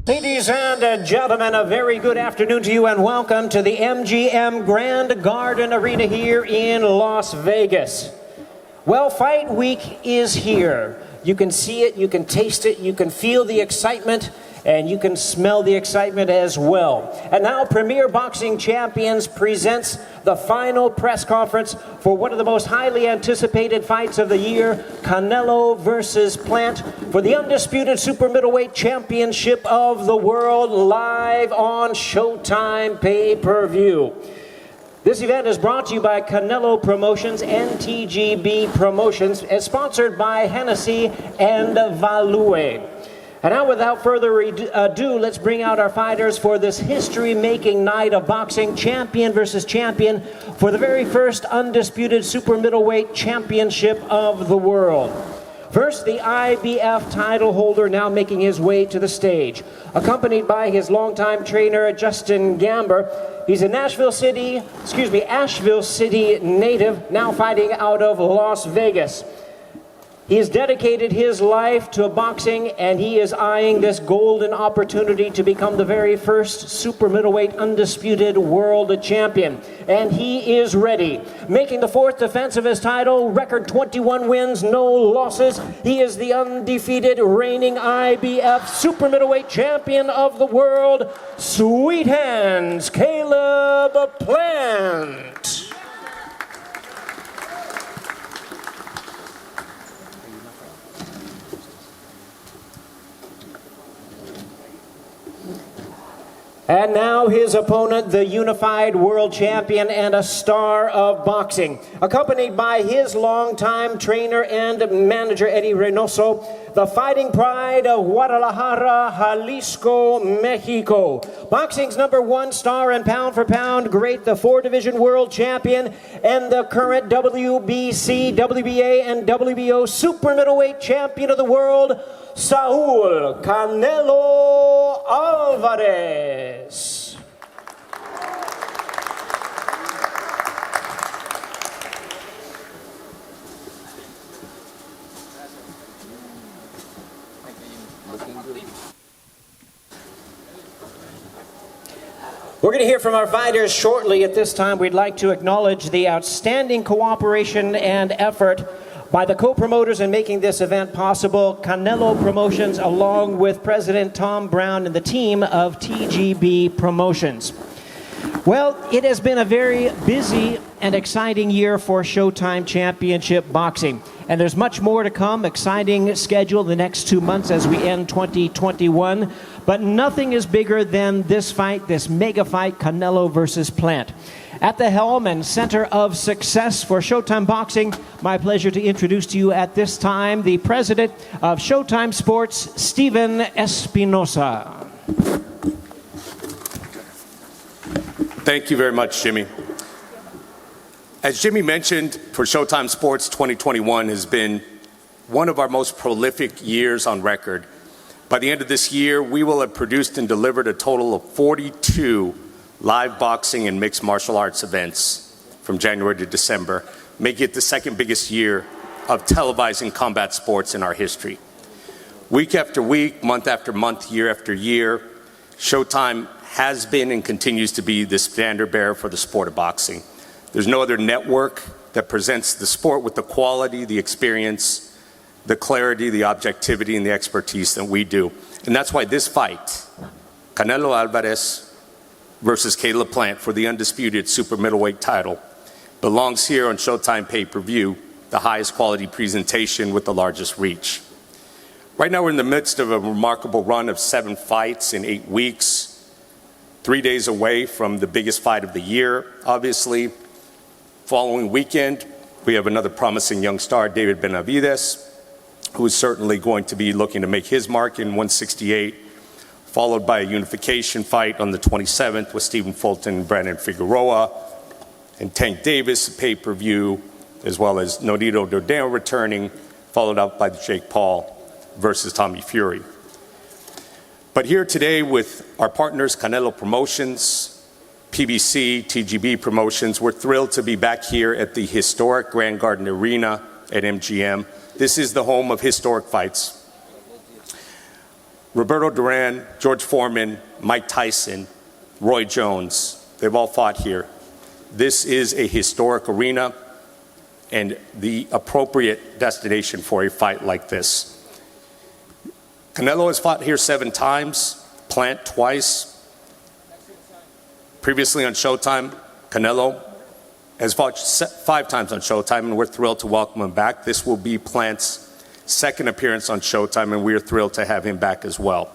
Ladies and gentlemen, a very good afternoon to you and welcome to the MGM Grand Garden Arena here in Las Vegas. Well, Fight Week is here. You can see it, you can taste it, you can feel the excitement, and you can smell the excitement as well. And now Premier Boxing Champions presents the final press conference for one of the most highly anticipated fights of the year, Canelo versus Plant, for the undisputed super middleweight championship of the world, live on Showtime pay-per-view. This event is brought to you by Canelo Promotions and TGB Promotions, as sponsored by Hennessy and Value. And now, without further ado, let's bring out our fighters for this history-making night of boxing, champion versus champion, for the very first undisputed super middleweight championship of the world. First, the IBF title holder now making his way to the stage, accompanied by his longtime trainer, Justin Gamber. He's a Asheville City native, now fighting out of Las Vegas. He has dedicated his life to boxing, and he is eyeing this golden opportunity to become the very first super middleweight undisputed world champion. And he is ready. Making the fourth defense of his title, record 21 wins, no losses. He is the undefeated reigning IBF super middleweight champion of the world, Sweethands, Caleb Plant. And now his opponent, the unified world champion and a star of boxing, accompanied by his longtime trainer and manager, Eddie Reynoso, the fighting pride of Guadalajara, Jalisco, Mexico. Boxing's #1 star and pound-for-pound great, the 4-division world champion, and the current WBC, WBA, and WBO super middleweight champion of the world, Saul Canelo Alvarez. We're going to hear from our fighters shortly. At this time, we'd like to acknowledge the outstanding cooperation and effort by the co-promoters in making this event possible, Canelo Promotions, along with President Tom Brown and the team of TGB Promotions. Well, it has been a very busy and exciting year for Showtime Championship Boxing. And there's much more to come, exciting schedule the next 2 months as we end 2021. But nothing is bigger than this fight, this mega fight, Canelo versus Plant. At the helm and center of success for Showtime Boxing, my pleasure to introduce to you at this time the president of Showtime Sports, Steven Espinoza. Thank you very much, Jimmy. As Jimmy mentioned, for Showtime Sports, 2021 has been one of our most prolific years on record. By the end of this year, we will have produced and delivered a total of 42 live boxing and mixed martial arts events from January to December, making it the second biggest year of televising combat sports in our history. Week after week, month after month, year after year, Showtime has been and continues to be the standard bearer for the sport of boxing. There's no other network that presents the sport with the quality, the experience, the clarity, the objectivity, and the expertise that we do. And that's why this fight, Canelo Alvarez versus Caleb Plant for the undisputed super middleweight title, belongs here on Showtime pay-per-view, the highest quality presentation with the largest reach. Right now we're in the midst of a remarkable run of 7 fights in 8 weeks, 3 days away from the biggest fight of the year, obviously. Following weekend, we have another promising young star, David Benavidez, who is certainly going to be looking to make his mark in 168, followed by a unification fight on the 27th with Stephen Fulton and Brandon Figueroa, and Tank Davis, pay-per-view, as well as Nonito Dordano returning, followed up by Jake Paul versus Tommy Fury. But here today with our partners, Canelo Promotions, PBC, TGB Promotions, we're thrilled to be back here at the historic Grand Garden Arena at MGM. This is the home of historic fights. Roberto Duran, George Foreman, Mike Tyson, Roy Jones, they've all fought here. This is a historic arena and the appropriate destination for a fight like this. Canelo has fought here 7 times, Plant twice. Previously on Showtime, Canelo has fought 5 times on Showtime, and we're thrilled to welcome him back. This will be Plant's second appearance on Showtime, and we are thrilled to have him back as well.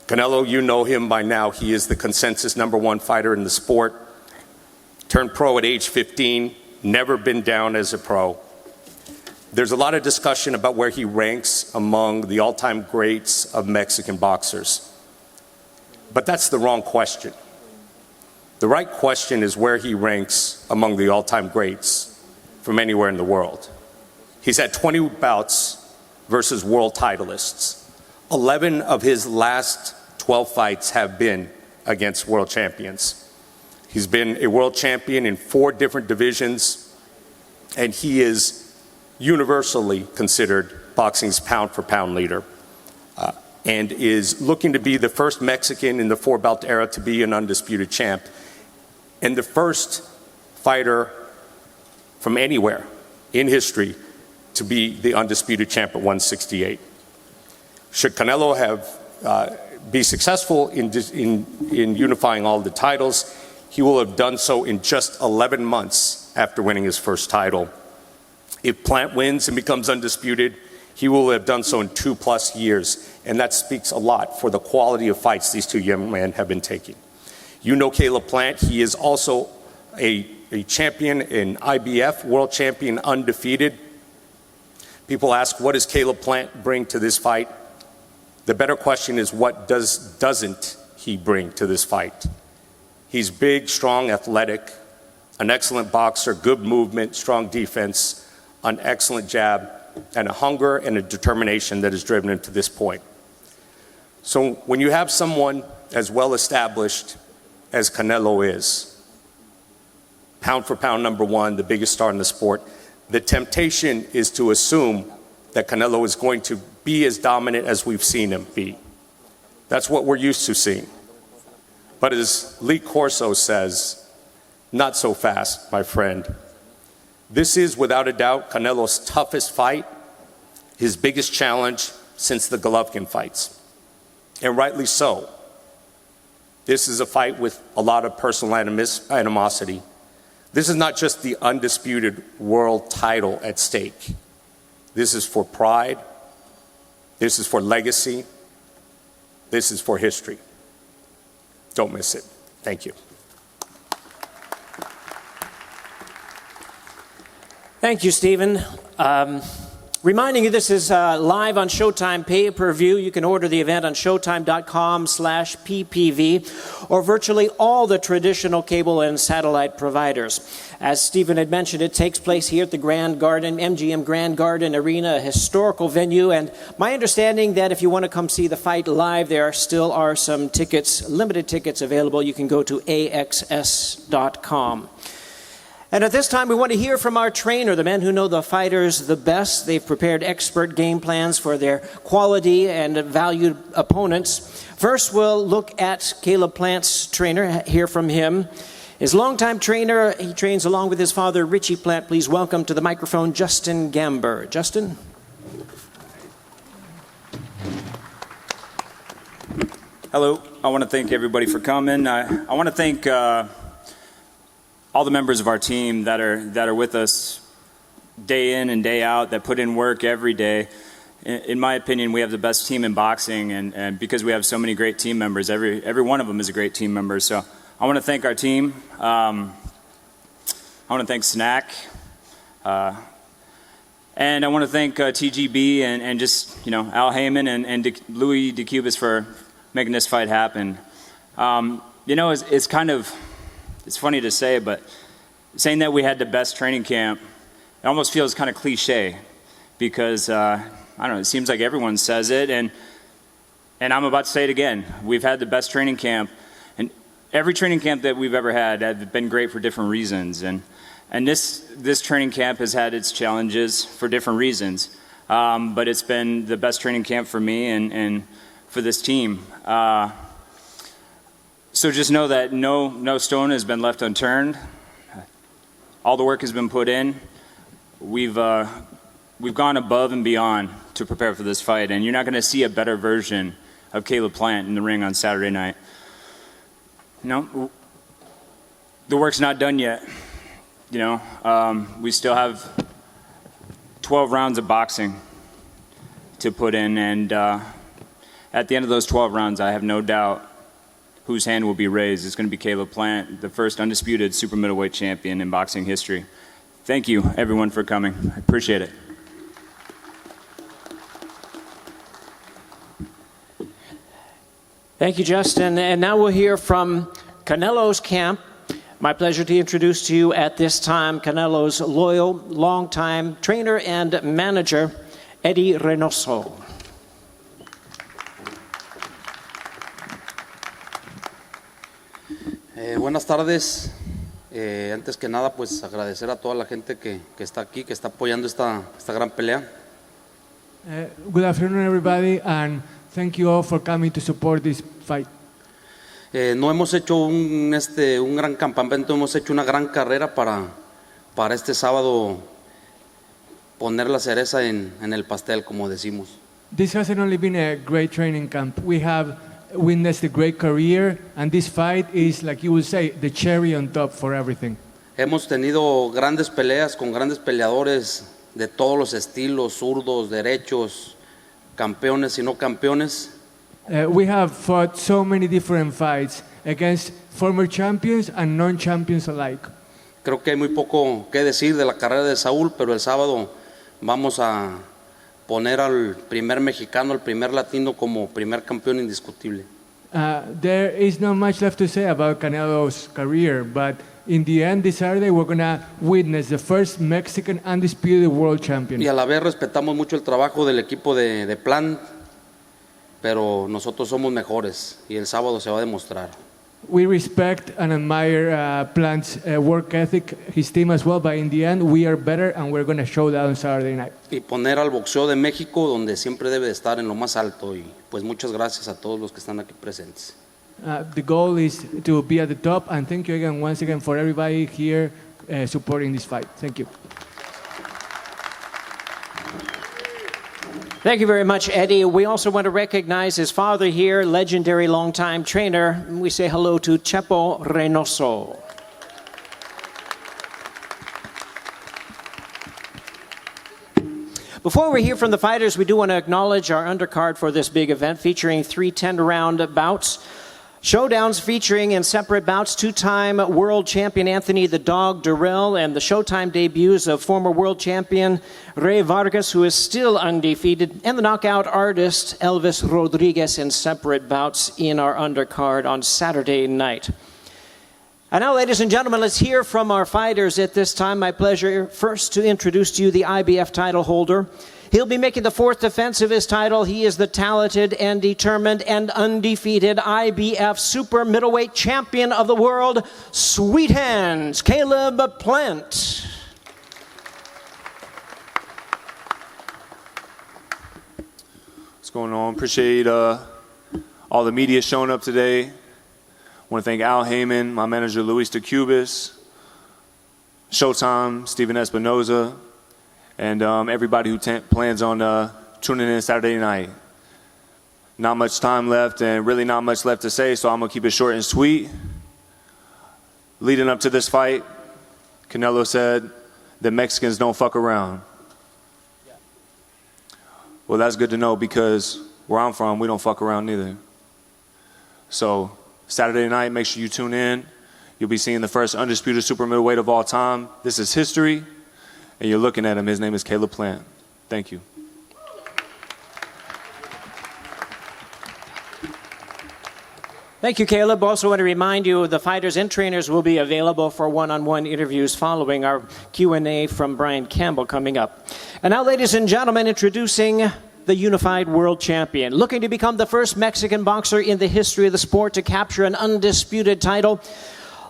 Canelo, you know him by now. He is the consensus #1 fighter in the sport. Turned pro at age 15, never been down as a pro. There's a lot of discussion about where he ranks among the all-time greats of Mexican boxers. But that's the wrong question. The right question is where he ranks among the all-time greats from anywhere in the world. He's had 20 bouts versus world titleists. 11 of his last 12 fights have been against world champions. He's been a world champion in 4 different divisions, and he is universally considered boxing's pound-for-pound leader, and is looking to be the first Mexican in the 4-belt era to be an undisputed champ, and the first fighter from anywhere in history to be the undisputed champ at 168. Should Canelo be successful in unifying all the titles, he will have done so in just 11 months after winning his first title. If Plant wins and becomes undisputed, he will have done so in 2+ years, and that speaks a lot for the quality of fights these 2 young men have been taking. You know Caleb Plant. He is also a champion in IBF, world champion, undefeated. People ask, what does Caleb Plant bring to this fight? The better question is, what doesn't he bring to this fight? He's big, strong, athletic, an excellent boxer, good movement, strong defense, an excellent jab, and a hunger and a determination that has driven him to this point. So when you have someone as well established as Canelo is, pound for pound #1, the biggest star in the sport, the temptation is to assume that Canelo is going to be as dominant as we've seen him be. That's what we're used to seeing. But as Lee Corso says, not so fast, my friend. This is, without a doubt, Canelo's toughest fight, his biggest challenge since the Golovkin fights. And rightly so. This is a fight with a lot of personal animosity. This is not just the undisputed world title at stake. This is for pride. This is for legacy. This is for history. Don't miss it. Thank you. Thank you, Stephen. Reminding you, this is live on Showtime pay-per-view. You can order the event on showtime.com/ppv or virtually all the traditional cable and satellite providers. As Stephen had mentioned, it takes place here at the Grand Garden, MGM Grand Garden Arena, a historical venue. And my understanding that if you want to come see the fight live, there still are some tickets, limited tickets available. You can go to axs.com. And at this time, we want to hear from our trainer, the men who know the fighters the best. They've prepared expert game plans for their quality and valued opponents. First, we'll look at Caleb Plant's trainer, hear from him. His longtime trainer, he trains along with his father, Richie Plant. Please welcome to the microphone, Justin Gamber. Justin? Hello. I want to thank everybody for coming. I want to thank all the members of our team that are with us day in and day out, that put in work every day. In my opinion, we have the best team in boxing, and because we have so many great team members, every one of them is a great team member. So I want to thank our team. I want to thank Snack, and I want to thank TGB and just Al Heyman and Louis DeCubas for making this fight happen. It's kind of, it's funny to say, but saying that we had the best training camp, it almost feels kind of cliche because, I don't know, it seems like everyone says it, and I'm about to say it again. We've had the best training camp, and every training camp that we've ever had have been great for different reasons, and this training camp has had its challenges for different reasons. but it's been the best training camp for me and for this team. So just know that no stone has been left unturned. All the work has been put in. We've gone above and beyond to prepare for this fight, and you're not going to see a better version of Caleb Plant in the ring on Saturday night. The work's not done yet. We still have 12 rounds of boxing to put in, and at the end of those 12 rounds, I have no doubt whose hand will be raised. It's going to be Caleb Plant, the first undisputed super middleweight champion in boxing history. Thank you, everyone, for coming. I appreciate it. Thank you, Justin. And now we'll hear from Canelo's camp. My pleasure to introduce to you at this time Canelo's loyal, longtime trainer and manager, Eddie Reynoso. Buenas tardes. Antes que nada, pues agradecer a toda la gente que está aquí, que está apoyando esta gran pelea. Good afternoon, everybody, and thank you all for coming to support this fight. No hemos hecho un gran campamento, hemos hecho una gran carrera para este sábado poner la cereza en el pastel, como decimos. This hasn't only been a great training camp. We have witnessed a great career, and this fight is, like you would say, the cherry on top for everything. Hemos tenido grandes peleas con grandes peleadores de todos los estilos, zurdos, derechos, campeones y no campeones. We have fought so many different fights against former champions and non-champions alike. Creo que hay muy poco que decir de la carrera de Saúl, pero el sábado vamos a poner al primer mexicano, al primer latino como primer campeón indiscutible. There is not much left to say about Canelo's career, but in the end, this Saturday, we're going to witness the first Mexican undisputed world champion. Y a la vez respetamos mucho el trabajo del equipo de Plant, pero nosotros somos mejores y el sábado se va a demostrar. We respect and admire Plant's work ethic, his team as well, but in the end, we are better and we're going to show that on Saturday night. Y poner al boxeo de México donde siempre debe de estar, en lo más alto. Y pues muchas gracias a todos los que están aquí presentes. The goal is to be at the top, and thank you again, once again, for everybody here supporting this fight. Thank you. Thank you very much, Eddie. We also want to recognize his father here, legendary longtime trainer. We say hello to Chepo Reynoso. Before we hear from the fighters, we do want to acknowledge our undercard for this big event, featuring 3 10-round bouts. Showdowns featuring in separate bouts two-time world champion Anthony the Dog Durrell and the Showtime debuts of former world champion Rey Vargas, who is still undefeated, and the knockout artist Elvis Rodriguez in separate bouts in our undercard on Saturday night. And now, ladies and gentlemen, let's hear from our fighters at this time. My pleasure first to introduce to you the IBF title holder. He'll be making the 4th defense of his title. He is the talented and determined and undefeated IBF super middleweight champion of the world, Sweethands, Caleb Plant. What's going on? Appreciate all the media showing up today. I want to thank Al Heyman, my manager Luis DeCubis, Showtime, Stephen Espinoza, and everybody who plans on tuning in Saturday night. Not much time left and really not much left to say, so I'm going to keep it short and sweet. Leading up to this fight, Canelo said that Mexicans don't fuck around. Well, that's good to know because where I'm from, we don't fuck around neither. So Saturday night, make sure you tune in. You'll be seeing the first undisputed super middleweight of all time. This is history. And you're looking at him. His name is Caleb Plant. Thank you. Thank you, Caleb. Also want to remind you the fighters and trainers will be available for one-on-one interviews following our Q&A from Brian Campbell coming up. And now, ladies and gentlemen, introducing the unified world champion, looking to become the first Mexican boxer in the history of the sport to capture an undisputed title.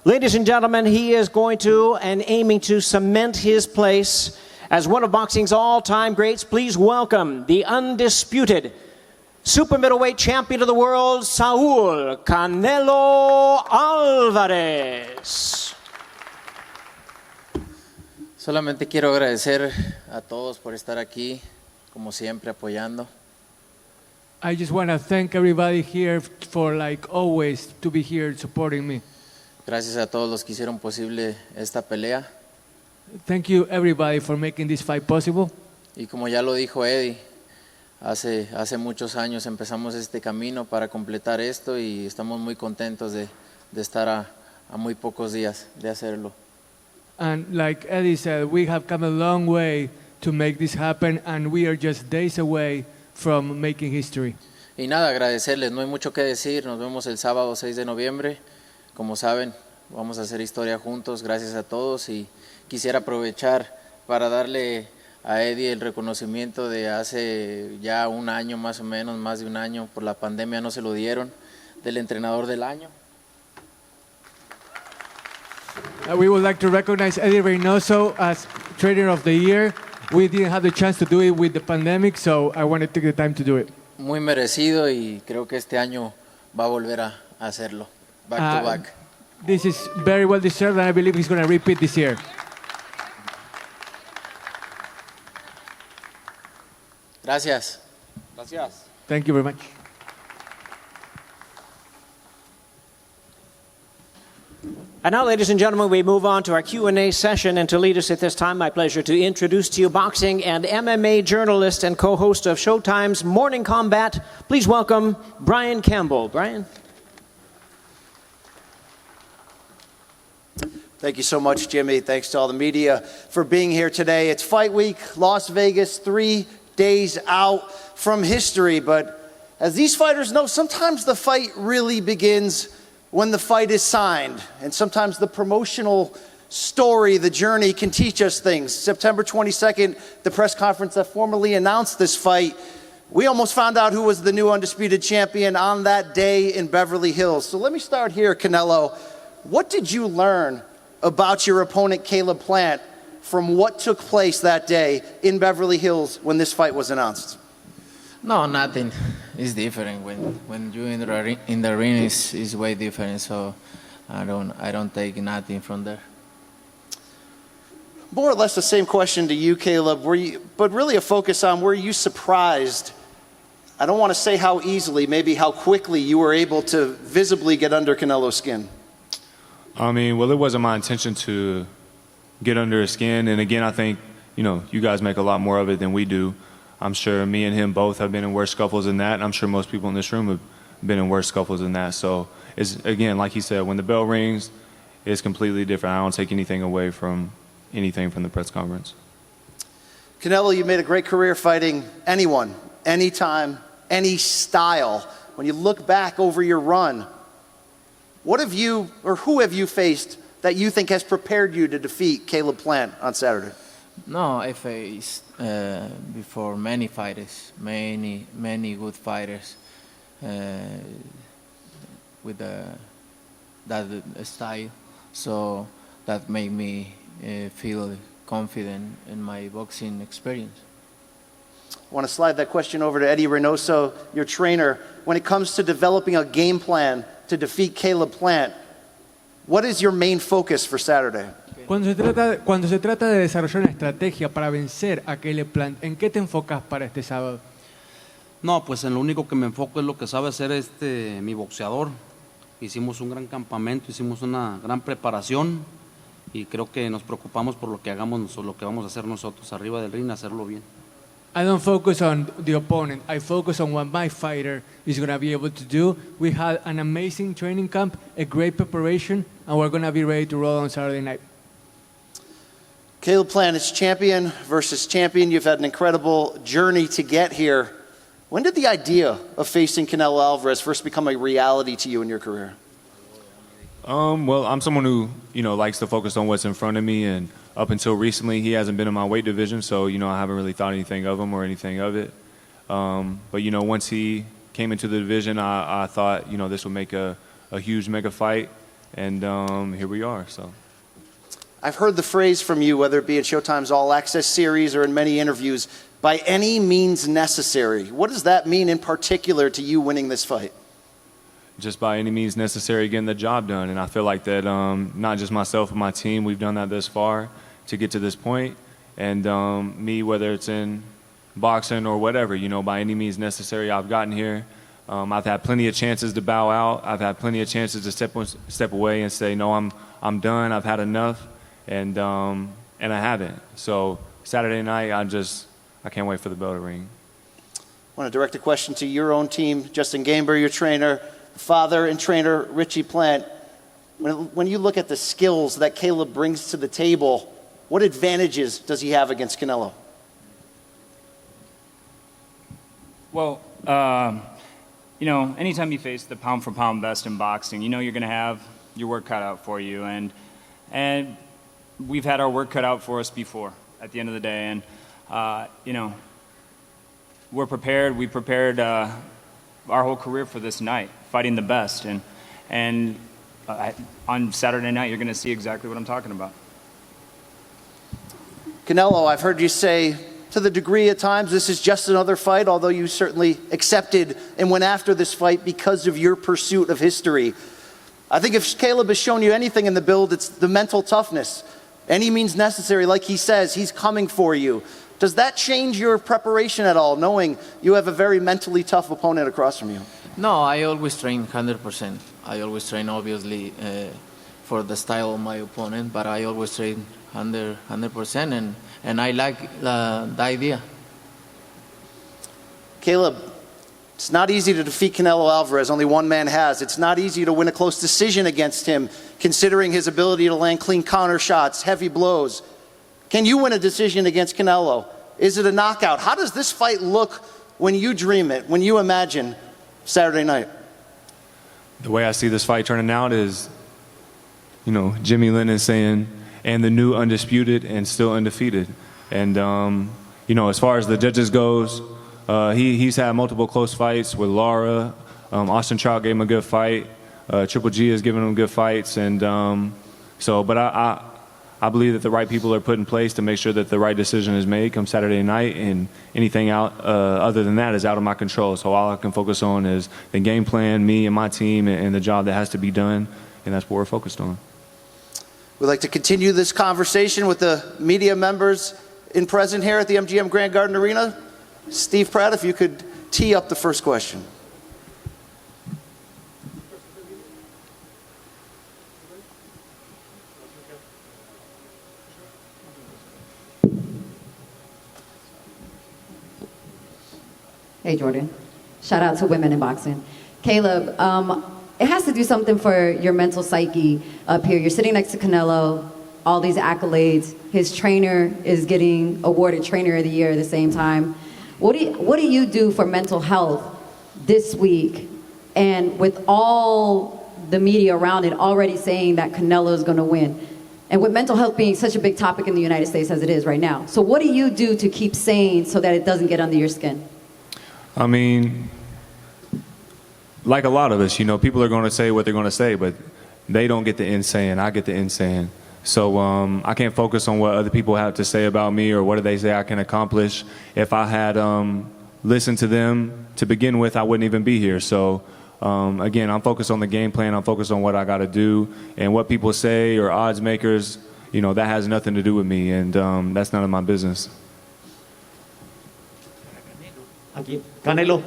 Ladies and gentlemen, he is going to and aiming to cement his place As one of boxing's all-time greats, please welcome the undisputed super middleweight champion of the world, Saúl Canelo Alvarez. Solamente quiero agradecer a todos por estar aquí, como siempre, apoyando. I just want to thank everybody here for, like always, to be here supporting me. Gracias a todos los que hicieron posible esta pelea. Thank you, everybody, for making this fight possible. Y como ya lo dijo Eddie, hace muchos años empezamos este camino para completar esto y estamos muy contentos de estar a muy pocos días de hacerlo. And like Eddie said, we have come a long way to make this happen, and we are just days away from making history. Y nada, agradecerles, no hay mucho que decir, nos vemos el sábado 6 de noviembre. Como saben, vamos a hacer historia juntos, gracias a todos, y quisiera aprovechar para darle a Eddie el reconocimiento de hace ya un año más o menos, más de un año, por la pandemia no se lo dieron, del entrenador del año. We would like to recognize Eddie Reynoso as Trainer of the Year. We didn't have the chance to do it with the pandemic, so I want to take the time to do it. Muy merecido y creo que este año va a volver a hacerlo, back to back. This is very well deserved, and I believe he's going to repeat this year. Gracias. Gracias. Thank you very much. And now, ladies and gentlemen, we move on to our Q&A session. And to lead us at this time, my pleasure to introduce to you boxing and MMA journalist and co-host of Showtime's Morning Combat. Please welcome Brian Campbell. Brian. Thank you so much, Jimmy. Thanks to all the media for being here today. It's Fight Week, Las Vegas, 3 days out from history. But as these fighters know, sometimes the fight really begins when the fight is signed. And sometimes the promotional story, the journey can teach us things. September 22nd, the press conference that formally announced this fight, we almost found out who was the new undisputed champion on that day in Beverly Hills. So let me start here, Canelo. What did you learn about your opponent, Caleb Plant, from what took place that day in Beverly Hills when this fight was announced? No, nothing. It's different when you're in the arena. Is way different. So I don't take nothing from there. More or less the same question to you, Caleb. But really a focus on, were you surprised? I don't want to say how easily, maybe how quickly you were able to visibly get under Canelo's skin. I mean, well, it wasn't my intention to get under his skin. And again, I think, you guys make a lot more of it than we do. I'm sure me and him both have been in worse scuffles than that. And I'm sure most people in this room have been in worse scuffles than that. So it's, again, like he said, when the bell rings, it's completely different. I don't take anything away from anything from the press conference. Canelo, you made a great career fighting anyone, anytime, any style. When you look back over your run, what have you, or who have you faced that you think has prepared you to defeat Caleb Plant on Saturday? No, I faced before many fighters, many good fighters with that style. So that made me feel confident in my boxing experience. I want to slide that question over to Eddie Reynoso, your trainer. When it comes to developing a game plan to defeat Caleb Plant, what is your main focus for Saturday? Cuando se trata de desarrollar una estrategia para vencer a Caleb Plant, ¿en qué te enfocas para este sábado? No, pues en lo único que me enfoco es lo que sabe hacer mi boxeador. Hicimos un gran campamento, hicimos una gran preparación y creo que nos preocupamos por lo que hagamos, lo que vamos a hacer nosotros arriba del ring, hacerlo bien. I don't focus on the opponent. I focus on what my fighter is going to be able to do. We had an amazing training camp, a great preparation, and we're going to be ready to roll on Saturday night. Caleb Plant is champion versus champion. You've had an incredible journey to get here. When did the idea of facing Canelo Alvarez first become a reality to you in your career? Well, I'm someone who, likes to focus on what's in front of me, and up until recently, he hasn't been in my weight division, so, I haven't really thought anything of him or anything of it. But, once he came into the division, I thought, this would make a huge mega fight, and here we are, so. I've heard the phrase from you, whether it be in Showtime's All Access series or in many interviews, by any means necessary. What does that mean in particular to you winning this fight? Just by any means necessary, getting the job done. And I feel like that not just myself and my team, we've done that this far to get to this point. And me, whether it's in boxing or whatever, you know, by any means necessary, I've gotten here. I've had plenty of chances to bow out. I've had plenty of chances to step away and say, no, I'm done. I've had enough. And I haven't. So Saturday night, I can't wait for the bell to ring. I want to direct a question to your own team, Justin Gamber, your trainer, father and trainer Richie Plant. When you look at the skills that Caleb brings to the table, what advantages does he have against Canelo? Well, you know, anytime you face the pound-for-pound best in boxing, you know you're going to have your work cut out for you. And we've had our work cut out for us before, at the end of the day. And, you know, we're prepared. We prepared our whole career for this night, fighting the best. And on Saturday night, you're going to see exactly what I'm talking about. Canelo, I've heard you say, to the degree at times, this is just another fight, although you certainly accepted and went after this fight because of your pursuit of history. I think if Caleb has shown you anything in the build, it's the mental toughness. Any means necessary, like he says, he's coming for you. Does that change your preparation at all, knowing you have a very mentally tough opponent across from you? No, I always train 100%. I always train, obviously, for the style of my opponent, but I always train 100%, and I like the idea. Caleb, it's not easy to defeat Canelo Alvarez. Only one man has. It's not easy to win a close decision against him, considering his ability to land clean counter shots, heavy blows. Can you win a decision against Canelo? Is it a knockout? How does this fight look when you dream it, when you imagine Saturday night? The way I see this fight turning out is, you know, Jimmy Lennon saying, and the new undisputed and still undefeated. And, you know, as far as the judges goes, he's had multiple close fights with Lara. Austin Trout gave him a good fight. Triple G has given him good fights. And but I believe that the right people are put in place to make sure that the right decision is made come Saturday night, and anything out other than that is out of my control. So all I can focus on is the game plan, me and my team, and the job that has to be done, and that's what we're focused on. We'd like to continue this conversation with the media members in present here at the MGM Grand Garden Arena. Steve Pratt, if you could tee up the first question. Hey, Jordan. Shout out to women in boxing. Caleb, it has to do something for your mental psyche up here. You're sitting next to Canelo, all these accolades. His trainer is getting awarded Trainer of the Year at the same time. What do you do for mental health this week? And with all the media around it already saying that Canelo is going to win, and with mental health being such a big topic in the United States as it is right now. So what do you do to keep sane so that it doesn't get under your skin? I mean, like a lot of us, you know, people are going to say what they're going to say, but they don't get the end saying. I get the end saying. So I can't focus on what other people have to say about me or what do they say I can accomplish. If I had listened to them to begin with, I wouldn't even be here. So again, I'm focused on the game plan. I'm focused on what I got to do, and what people say or odds makers, you know, that has nothing to do with me, and that's none of my business. Aquí. Canelo,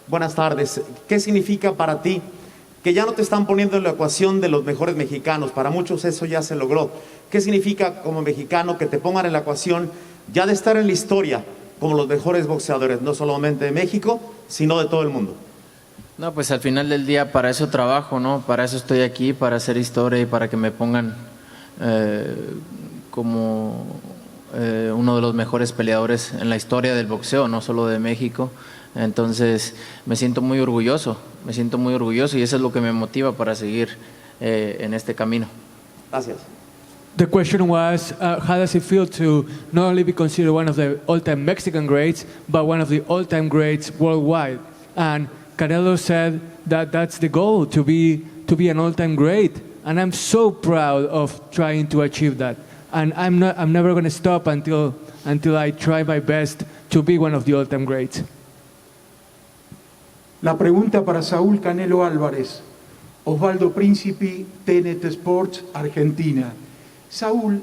buenas tardes. ¿Qué significa para ti que ya no te están poniendo en la ecuación de los mejores mexicanos? Para muchos eso ya se logró. ¿Qué significa como mexicano que te pongan en la ecuación ya de estar en la historia como los mejores boxeadores, no solamente de México, sino de todo el mundo? No, pues al final del día para eso trabajo, ¿no? Para eso estoy aquí, para hacer historia y para que me pongan como uno de los mejores peleadores en la historia del boxeo, no solo de México. Entonces me siento muy orgulloso y eso es lo que me motiva para seguir en este camino. Gracias. The question was, how does it feel to not only be considered one of the all-time Mexican greats, but one of the all-time greats worldwide? And Canelo said that that's the goal, to be an all-time great. And I'm so proud of trying to achieve that. And I'm never going to stop until I try my best to be one of the all-time greats. La pregunta para Saúl Canelo Álvarez, Osvaldo Príncipe, TNT Sports, Argentina. Saúl,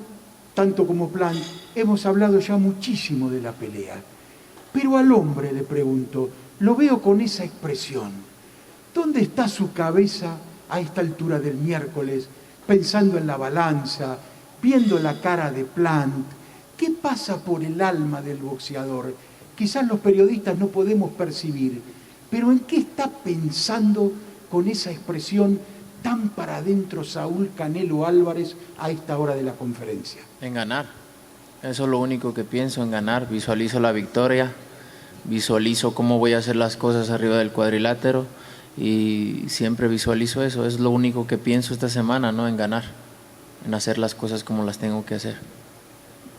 tanto como Plan, hemos hablado ya muchísimo de la pelea. Pero al hombre le pregunto, lo veo con esa expresión. ¿Dónde está su cabeza a esta altura del miércoles, pensando en la balanza, viendo la cara de Plant? ¿Qué pasa por el alma del boxeador? Quizás los periodistas no podemos percibir, pero ¿en qué está pensando con esa expresión tan para adentro Saúl Canelo Álvarez a esta hora de la conferencia? En ganar. Eso es lo único que pienso, en ganar. Visualizo la victoria, visualizo cómo voy a hacer las cosas arriba del cuadrilátero y siempre visualizo eso. Es lo único que pienso esta semana, ¿no? En ganar, en hacer las cosas como las tengo que hacer.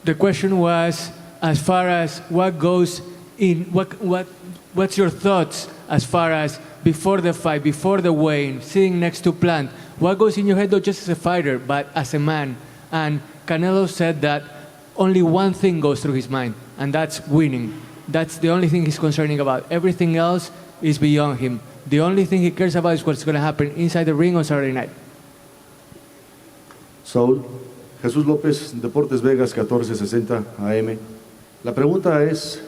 The question was, as far as what goes in, what's your thoughts as far as before the fight, before the weigh-in, sitting next to Plant? What goes in your head not just as a fighter, but as a man? And Canelo said that only one thing goes through his mind, and that's winning. That's the only thing he's concerning about. Everything else is beyond him. The only thing he cares about is what's going to happen inside the ring on Saturday night. Saúl, Jesús López, Deportes Vegas, 1460 AM. La pregunta es,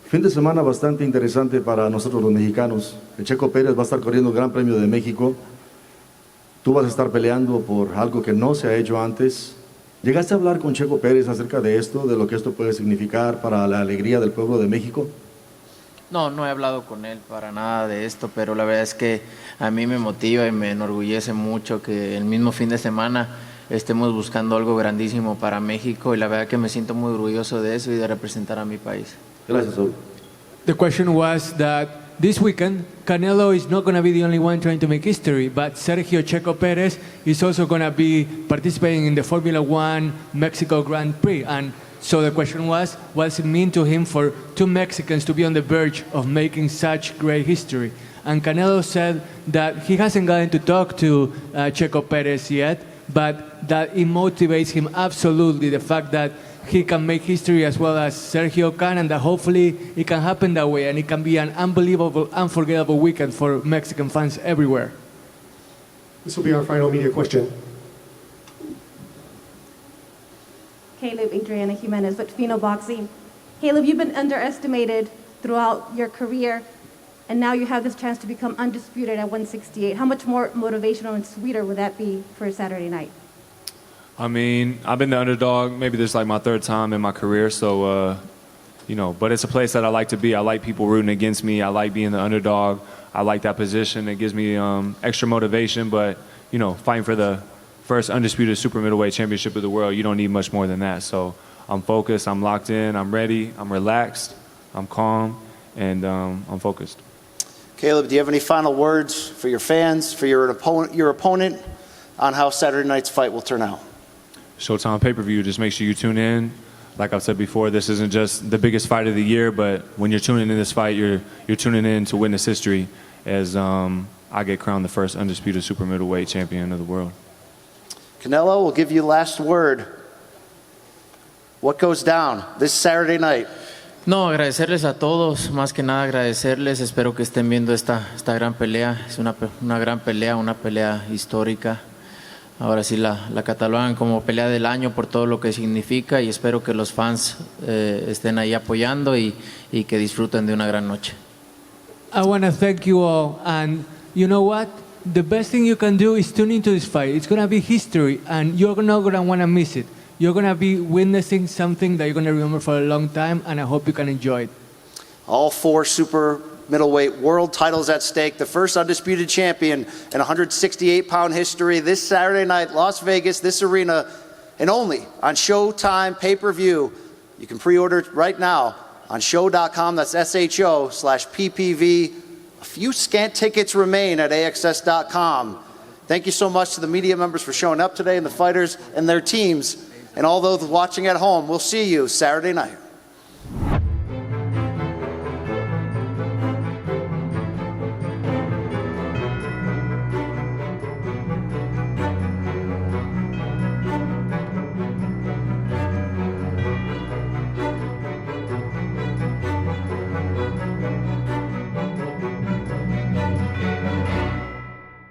fin de semana bastante interesante para nosotros los mexicanos. El Checo Pérez va a estar corriendo el Gran Premio de México. Tú vas a estar peleando por algo que no se ha hecho antes. ¿Llegaste a hablar con Checo Pérez acerca de esto, de lo que esto puede significar para la alegría del pueblo de México? No, no he hablado con él para nada de esto, pero la verdad es que a mí me motiva y me enorgullece mucho que el mismo fin de semana estemos buscando algo grandísimo para México y la verdad que me siento muy orgulloso de eso y de representar a mi país. Gracias, Saúl. The question was that this weekend, Canelo is not going to be the only one trying to make history, but Sergio Checo Perez is also going to be participating in the Formula One Mexico Grand Prix. And so the question was, what does it mean to him for two Mexicans to be on the verge of making such great history? And Canelo said that he hasn't gotten to talk to Checo Perez yet, but that it motivates him absolutely, the fact that he can make history as well as Sergio can, and that hopefully it can happen that way, and it can be an unbelievable, unforgettable weekend for Mexican fans everywhere. This will be our final media question. Caleb Adriana Jimenez with Fino Boxing. Caleb, you've been underestimated throughout your career, and now you have this chance to become undisputed at 168. How much more motivational and sweeter would that be for Saturday night? I mean, I've been the underdog. Maybe this is like my third time in my career, so, but it's a place that I like to be. I like people rooting against me. I like being the underdog. I like that position. It gives me extra motivation, but, fighting for the first undisputed super middleweight championship of the world, you don't need much more than that. So I'm focused, I'm locked in, I'm ready, I'm relaxed, I'm calm, and I'm focused. Caleb, do you have any final words for your fans, for your opponent on how Saturday night's fight will turn out? Showtime pay-per-view, just make sure you tune in. Like I've said before, this isn't just the biggest fight of the year, but when you're tuning in this fight, you're tuning in to witness history as I get crowned the first undisputed super middleweight champion of the world. Canelo, we'll give you the last word. What goes down this Saturday night? No, agradecerles a todos, más que nada agradecerles. Espero que estén viendo esta gran pelea. Es una gran pelea, una pelea histórica. Ahora sí la catalogan como pelea del año por todo lo que significa y espero que los fans estén ahí apoyando y que disfruten de una gran noche. I want to thank you all, and you know what? The best thing you can do is tune into this fight. It's going to be history, and you're not going to want to miss it. You're going to be witnessing something that you're going to remember for a long time, and I hope you can enjoy it. All 4 super middleweight world titles at stake. The first undisputed champion in 168-pound history this Saturday night, Las Vegas, this arena, and only on Showtime pay-per-view. You can pre-order it right now on show.com. That's SHO/PPV. A few scant tickets remain at AXS.com. Thank you so much to the media members for showing up today and the fighters and their teams. And all those watching at home, we'll see you Saturday night.